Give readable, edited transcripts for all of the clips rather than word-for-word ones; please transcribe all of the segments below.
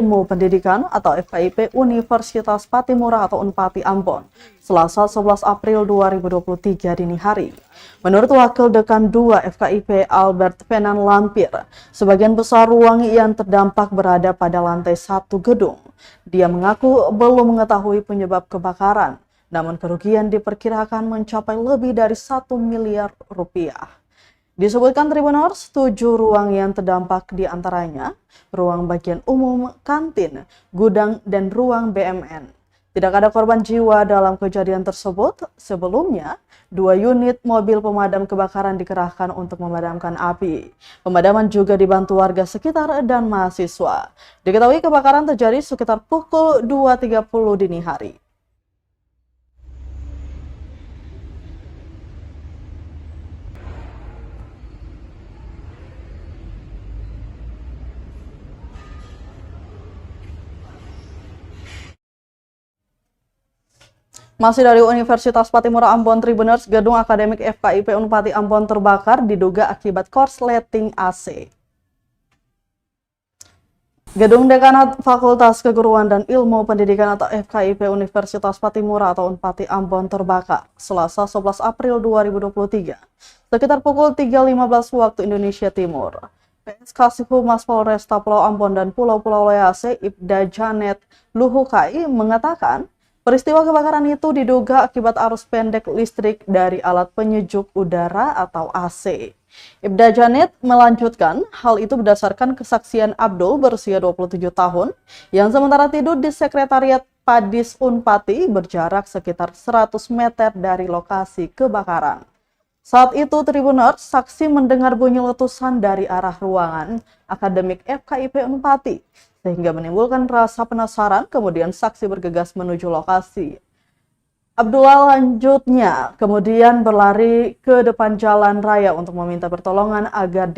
Ilmu Pendidikan atau FKIP Universitas Patimura atau Unpati Ambon, Selasa 11 April 2023 dini hari. Menurut Wakil Dekan 2 FKIP Albert Penan Lampir, sebagian besar ruang yang terdampak berada pada lantai 1 gedung. Dia mengaku belum mengetahui penyebab kebakaran, namun kerugian diperkirakan mencapai lebih dari 1 miliar rupiah. Disebutkan Tribuners, 7 ruang yang terdampak diantaranya ruang bagian umum, kantin, gudang, dan ruang BMN. Tidak ada korban jiwa dalam kejadian tersebut. Sebelumnya, 2 unit mobil pemadam kebakaran dikerahkan untuk memadamkan api. Pemadaman juga dibantu warga sekitar dan mahasiswa. Diketahui kebakaran terjadi sekitar pukul 2.30 dini hari. Masih dari Universitas Patimura Ambon Tribuners, gedung akademik FKIP Unpati Ambon terbakar diduga akibat korsleting AC. Gedung Dekanat Fakultas Keguruan dan Ilmu Pendidikan atau FKIP Universitas Patimura atau Unpati Ambon terbakar Selasa 11 April 2023 sekitar pukul 3.15 waktu Indonesia Timur. PS Kasih Humas Polresta Pulau Ambon dan Pulau-Pulau Lease, Ibda Janet Luhukai mengatakan, peristiwa kebakaran itu diduga akibat arus pendek listrik dari alat penyejuk udara atau AC. Ibda Janet melanjutkan, hal itu berdasarkan kesaksian Abdul berusia 27 tahun yang sementara tidur di sekretariat Padis Unpati berjarak sekitar 100 meter dari lokasi kebakaran. Saat itu Tribuners, saksi mendengar bunyi letusan dari arah ruangan akademik FKIP Unpati, sehingga menimbulkan rasa penasaran, kemudian saksi bergegas menuju lokasi. Abdullah lanjutnya kemudian berlari ke depan jalan raya untuk meminta pertolongan agar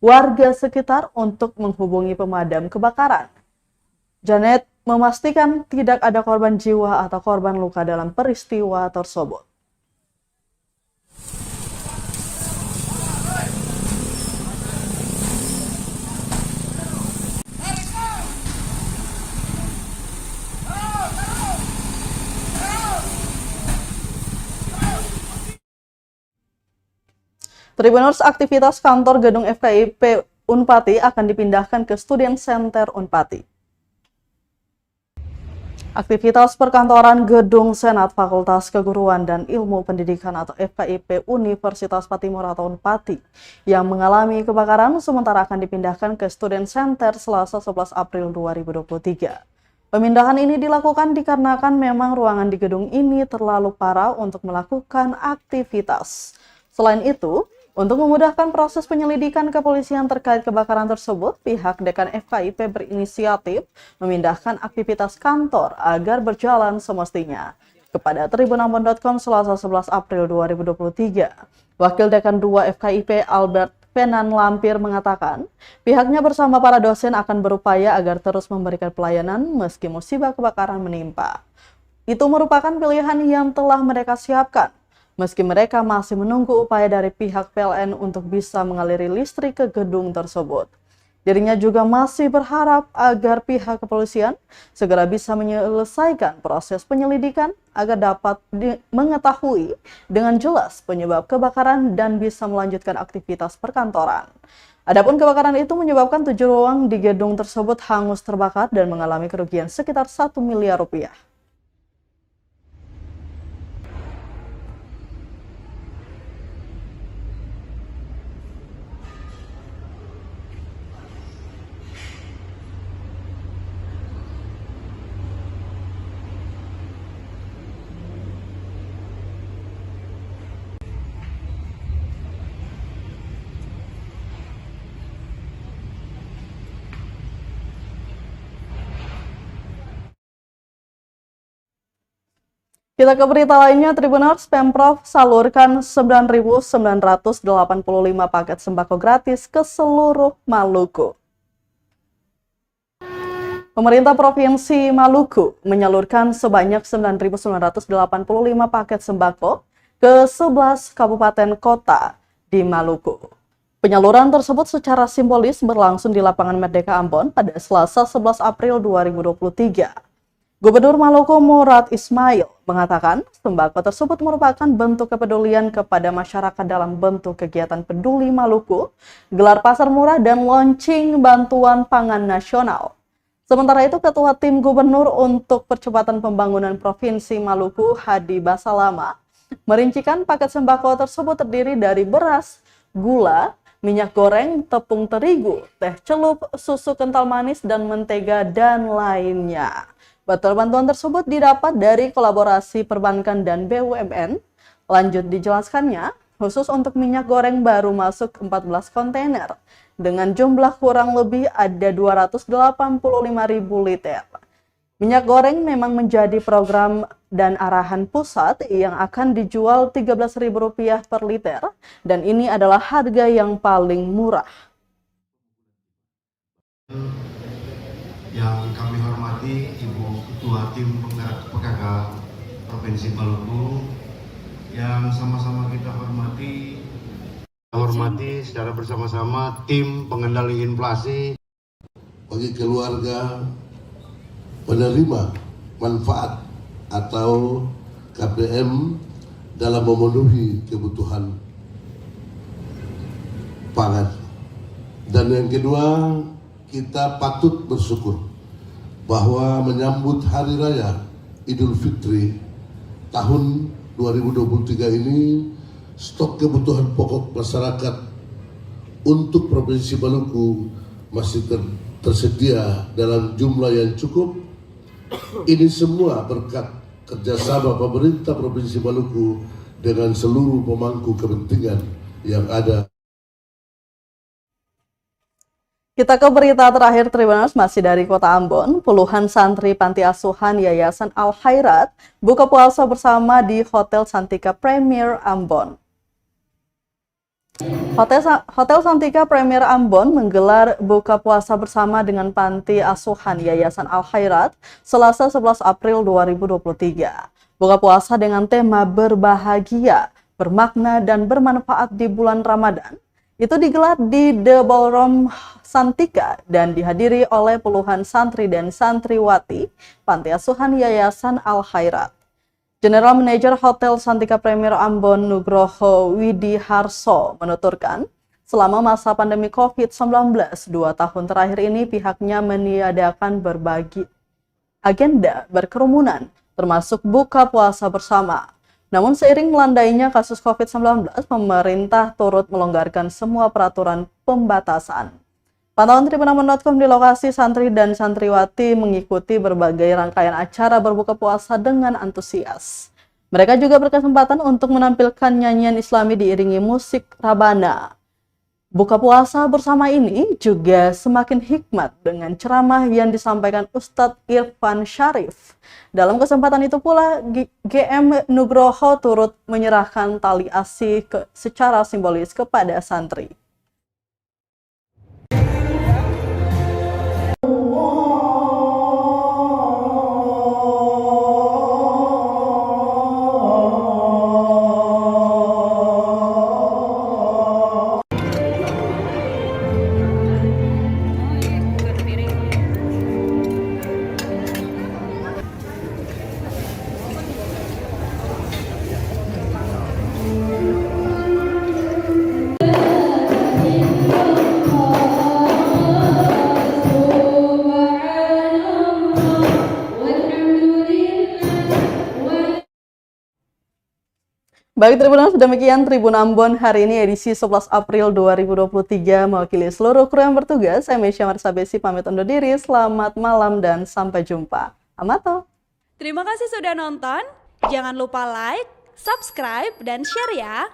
warga sekitar untuk menghubungi pemadam kebakaran. Janet memastikan tidak ada korban jiwa atau korban luka dalam peristiwa tersebut. Tribuners, aktivitas kantor gedung FKIP Unpati akan dipindahkan ke Student Center Unpati. Aktivitas perkantoran gedung Senat Fakultas Keguruan dan Ilmu Pendidikan atau FKIP Universitas Patimura atau Unpati yang mengalami kebakaran sementara akan dipindahkan ke Student Center Selasa 11 April 2023. Pemindahan ini dilakukan dikarenakan memang ruangan di gedung ini terlalu parah untuk melakukan aktivitas. Selain itu, untuk memudahkan proses penyelidikan kepolisian terkait kebakaran tersebut, pihak Dekan FKIP berinisiatif memindahkan aktivitas kantor agar berjalan semestinya. Kepada tribunambon.com Selasa 11 April 2023, Wakil Dekan 2 FKIP Albert Penan Lampir mengatakan, pihaknya bersama para dosen akan berupaya agar terus memberikan pelayanan meski musibah kebakaran menimpa. Itu merupakan pilihan yang telah mereka siapkan. Meski mereka masih menunggu upaya dari pihak PLN untuk bisa mengaliri listrik ke gedung tersebut. Dirinya juga masih berharap agar pihak kepolisian segera bisa menyelesaikan proses penyelidikan agar dapat mengetahui dengan jelas penyebab kebakaran dan bisa melanjutkan aktivitas perkantoran. Adapun kebakaran itu menyebabkan 7 ruang di gedung tersebut hangus terbakar dan mengalami kerugian sekitar 1 miliar rupiah. Kita ke berita lainnya, Tribuners, Pemprov salurkan 9.985 paket sembako gratis ke seluruh Maluku. Pemerintah Provinsi Maluku menyalurkan sebanyak 9.985 paket sembako ke 11 kabupaten kota di Maluku. Penyaluran tersebut secara simbolis berlangsung di Lapangan Merdeka Ambon pada Selasa 11 April 2023. Gubernur Maluku Murad Ismail mengatakan sembako tersebut merupakan bentuk kepedulian kepada masyarakat dalam bentuk kegiatan Peduli Maluku, gelar pasar murah dan launching bantuan pangan nasional. Sementara itu, Ketua Tim Gubernur untuk Percepatan Pembangunan Provinsi Maluku, Hadi Basalama, merincikan paket sembako tersebut terdiri dari beras, gula, minyak goreng, tepung terigu, teh celup, susu kental manis, dan mentega, dan lainnya. Bantuan tersebut didapat dari kolaborasi perbankan dan BUMN. Lanjut dijelaskannya, khusus untuk minyak goreng baru masuk 14 kontainer, dengan jumlah kurang lebih ada 285.000 liter. Minyak goreng memang menjadi program dan arahan pusat yang akan dijual Rp13.000 per liter, dan ini adalah harga yang paling murah. Yang kami hormati Ibu Ketua Tim Penggerak PKK Provinsi Maluku, yang sama-sama kita hormati secara bersama-sama tim pengendali inflasi bagi keluarga penerima manfaat atau KPM dalam memenuhi kebutuhan pangan. Dan yang kedua, kita patut bersyukur bahwa menyambut Hari Raya Idul Fitri tahun 2023 ini, stok kebutuhan pokok masyarakat untuk Provinsi Maluku masih tersedia dalam jumlah yang cukup. Ini semua berkat kerjasama pemerintah Provinsi Maluku dengan seluruh pemangku kepentingan yang ada. Kita ke berita terakhir Tribuners, masih dari Kota Ambon. Puluhan santri panti asuhan Yayasan Al Khairat buka puasa bersama di Hotel Santika Premier Ambon. Hotel Santika Premier Ambon menggelar buka puasa bersama dengan panti asuhan Yayasan Al Khairat Selasa 11 April 2023. Buka puasa dengan tema berbahagia, bermakna, dan bermanfaat di bulan Ramadan itu digelar di The Ballroom Santika dan dihadiri oleh puluhan santri dan santriwati panti asuhan Yayasan Al Khairat. General Manager Hotel Santika Premier Ambon Nugroho Widiharso menuturkan, selama masa pandemi COVID-19 2 tahun terakhir ini pihaknya meniadakan berbagai agenda berkerumunan, termasuk buka puasa bersama. Namun seiring melandainya kasus COVID-19, pemerintah turut melonggarkan semua peraturan pembatasan. Pantauan Tribunambon.com di lokasi santri dan santriwati mengikuti berbagai rangkaian acara berbuka puasa dengan antusias. Mereka juga berkesempatan untuk menampilkan nyanyian Islami diiringi musik rabana. Buka puasa bersama ini juga semakin hikmat dengan ceramah yang disampaikan Ustadz Irfan Syarif. Dalam kesempatan itu pula, GM Nugroho turut menyerahkan tali asi secara simbolis kepada santri. Baik Tribuners, demikian Tribun Ambon hari ini edisi 11 April 2023. Mewakili seluruh kru yang bertugas, saya Mesya Marsabesi pamit undur diri. Selamat malam dan sampai jumpa. Amato. Terima kasih sudah nonton. Jangan lupa like, subscribe, dan share ya.